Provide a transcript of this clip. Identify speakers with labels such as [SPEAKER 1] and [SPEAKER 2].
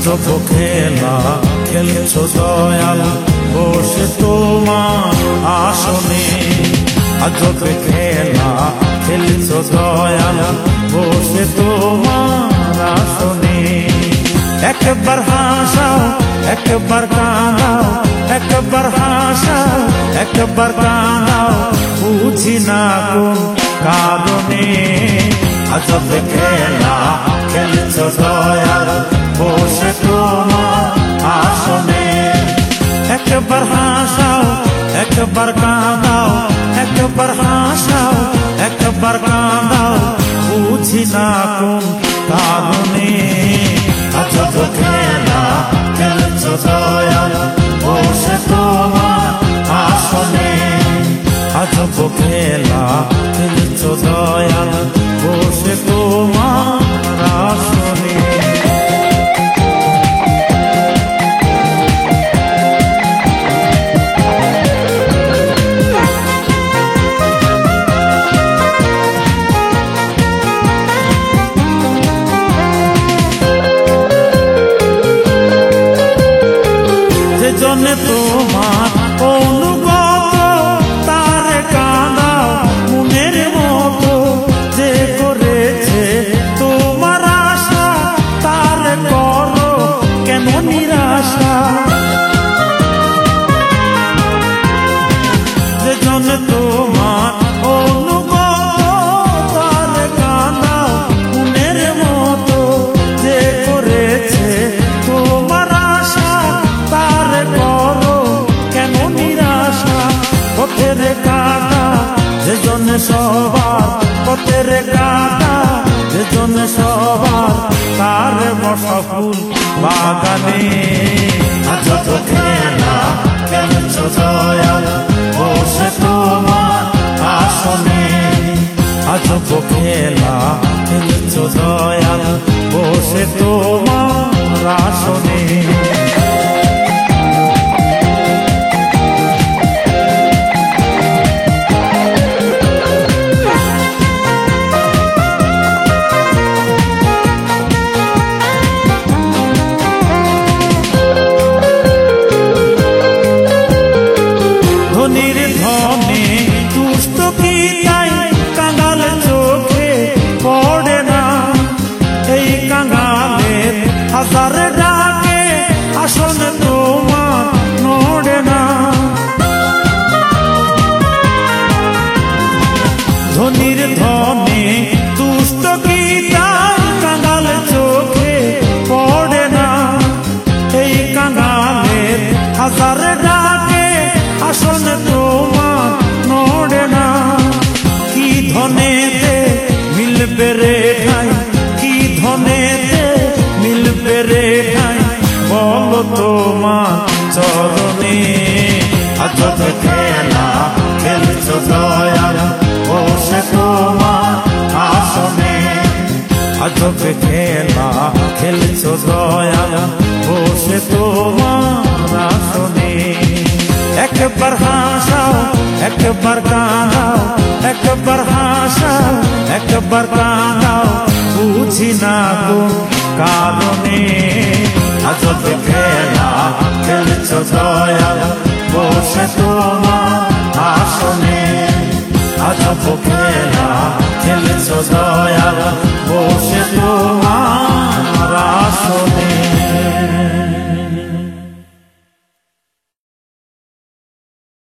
[SPEAKER 1] আজব খেলা খেলছো দয়াল বসে তোমার আসনে। আজব খেলা খেলছো দয়াল বসে তোমার আসনে। একবার হাসাও একবার কাঁদাও, একবার হাসাও একবার কাঁদাও, বুঝি না কোন কারণে। আজব খেলা খেলছো দয়াল বসে তোমার আসনে। একবার হাসাও একবার কাঁদাও, একবার হাসাও একবার কাঁদাও, বুঝি না কোন কারণে। আজব খেলা খেলছো দয়াল বসে তোমার আসনে। আজব খেলা খেলছো দয়াল বসে তোমার আসনে। জনে তোমার অনুগত তার কাঁদাও মনের মতো, যে করেছে তোমার আশা তার করো কেন নিরাশা। যে জনে তোমার অনুগত তার কাঁদাও মনের মতো, যে করেছে তোমার আশা তার করো কেন নিরাশা। পথের কাঁটা যে জন সবার, পথের কাঁটা যে জন সবার, তার বসা ফুল বাগানে। আজব খেলা খেলছো দয়াল বসে তোমার আসনে। আজব খেলা খেলছো দয়াল বসে তোমার আসনে। ধনির ধনে দুষ্ট কি তাই কাঙাল চোখে পড়ে না। এই কাঙালের হাজার ডাকে আসন তোমার নড়ে না। ধনির ধনে দুষ্ট কি তাই কাঙাল চোখে পড়ে না। এই কাঙালের হাজার ডাকে আসন তোমার নড়ে না। কি ধনেতে মিলবে রে ঠাই, কি ধনেতে মিলবে রে ঠাই, বলো তোমার চরণে। আজব খেলা খেলছো দয়াল বসে তোমার আসনে। আজব খেলা খেলছো দয়াল বসে তোমার আসনে। একবার হাসাও একবার কাঁদাও, একবার হাসাও একবার কাঁদাও, বুঝি না কোন কারণে। আজব খেলা খেলছো দয়াল বসে তোমার আসনে। আজব খেলা খেলছো দয়াল